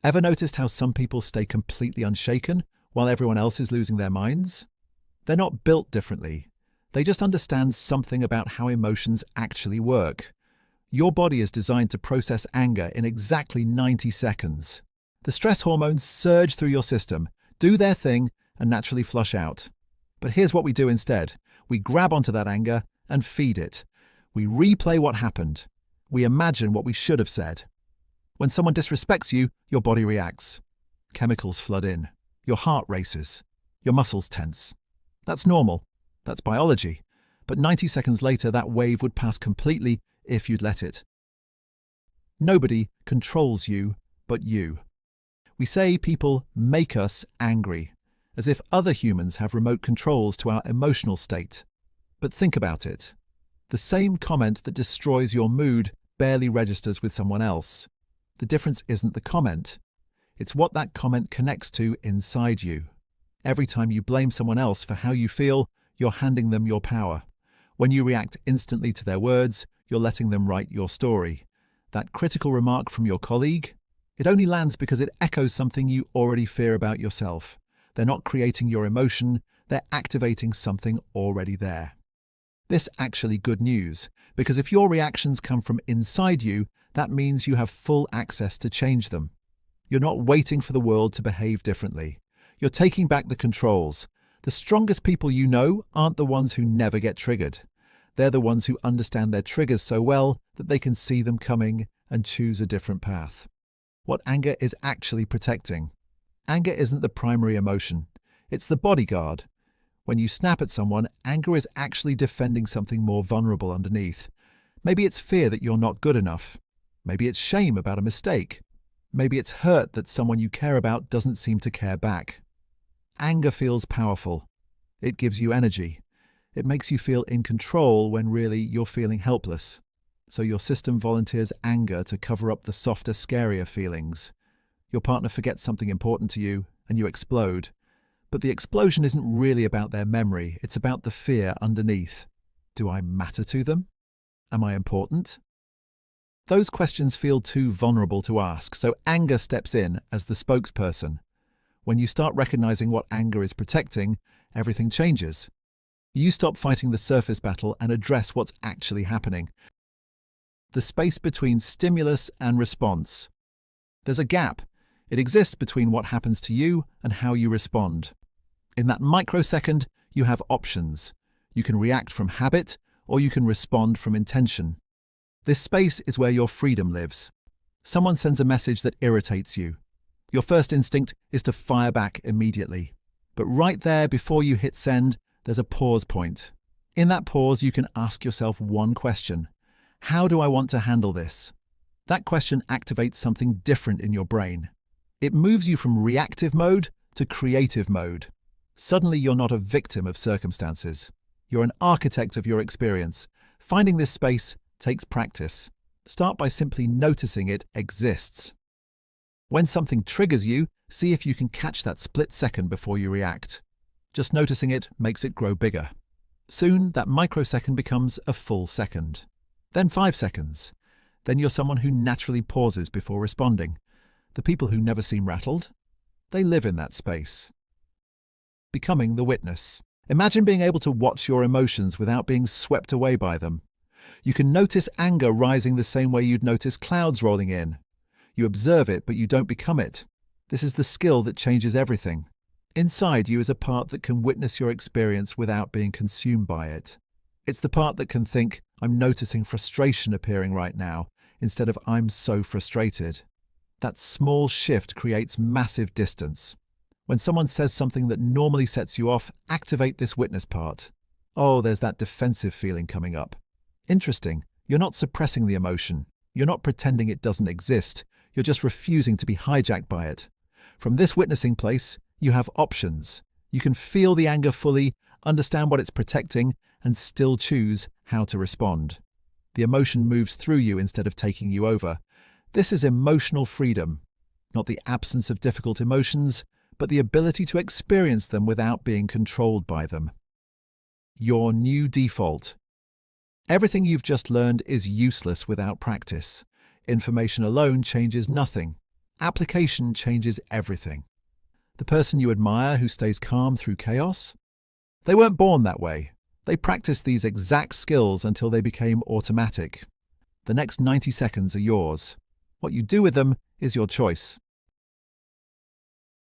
Ever noticed how some people stay completely unshaken while everyone else is losing their minds? They're not built differently. They just understand something about how emotions actually work. Your body is designed to process anger in exactly 90 seconds. The stress hormones surge through your system, do their thing, and naturally flush out. But here's what we do instead. We grab onto that anger and feed it. We replay what happened. We imagine what we should have said. When someone disrespects you, your body reacts. Chemicals flood in. Your heart races. Your muscles tense. That's normal. That's biology. But 90 seconds later, that wave would pass completely if you'd let it. Nobody controls you but you. We say people make us angry, as if other humans have remote controls to our emotional state. But think about it. The same comment that destroys your mood barely registers with someone else. The difference isn't the comment. It's what that comment connects to inside you. Every time you blame someone else for how you feel, you're handing them your power. When you react instantly to their words, you're letting them write your story. That critical remark from your colleague, it only lands because it echoes something you already fear about yourself. They're not creating your emotion, they're activating something already there. This actually good news, because if your reactions come from inside you, that means you have full access to change them. You're not waiting for the world to behave differently. You're taking back the controls. The strongest people you know aren't the ones who never get triggered. They're the ones who understand their triggers so well that they can see them coming and choose a different path. What anger is actually protecting. Anger isn't the primary emotion. It's the bodyguard. When you snap at someone, anger is actually defending something more vulnerable underneath. Maybe it's fear that you're not good enough. Maybe it's shame about a mistake. Maybe it's hurt that someone you care about doesn't seem to care back. Anger feels powerful. It gives you energy. It makes you feel in control when really you're feeling helpless. So your system volunteers anger to cover up the softer, scarier feelings. Your partner forgets something important to you and you explode. But the explosion isn't really about their memory, it's about the fear underneath. Do I matter to them? Am I important? Those questions feel too vulnerable to ask, so anger steps in as the spokesperson. When you start recognizing what anger is protecting, everything changes. You stop fighting the surface battle and address what's actually happening. The space between stimulus and response. There's a gap. It exists between what happens to you and how you respond. In that microsecond, you have options. You can react from habit, or you can respond from intention. This space is where your freedom lives. Someone sends a message that irritates you. Your first instinct is to fire back immediately. But right there, before you hit send, there's a pause point. In that pause, you can ask yourself one question. How do I want to handle this? That question activates something different in your brain. It moves you from reactive mode to creative mode. Suddenly, you're not a victim of circumstances. You're an architect of your experience. Finding this space takes practice. Start by simply noticing it exists. When something triggers you, see if you can catch that split second before you react. Just noticing it makes it grow bigger. Soon, that microsecond becomes a full second. Then 5 seconds. Then you're someone who naturally pauses before responding. The people who never seem rattled, they live in that space. Becoming the witness. Imagine being able to watch your emotions without being swept away by them. You can notice anger rising the same way you'd notice clouds rolling in. You observe it, but you don't become it. This is the skill that changes everything. Inside you is a part that can witness your experience without being consumed by it. It's the part that can think, I'm noticing frustration appearing right now, instead of I'm so frustrated. That small shift creates massive distance. When someone says something that normally sets you off, activate this witness part. Oh, there's that defensive feeling coming up. Interesting. You're not suppressing the emotion. You're not pretending it doesn't exist. You're just refusing to be hijacked by it. From this witnessing place, you have options. You can feel the anger fully, understand what it's protecting, and still choose how to respond. The emotion moves through you instead of taking you over. This is emotional freedom. Not the absence of difficult emotions, but the ability to experience them without being controlled by them. Your new default. Everything you've just learned is useless without practice. Information alone changes nothing. application changes everything. The person you admire who stays calm through chaos? They weren't born that way. They practiced these exact skills until they became automatic. The next 90 seconds are yours. What you do with them is your choice.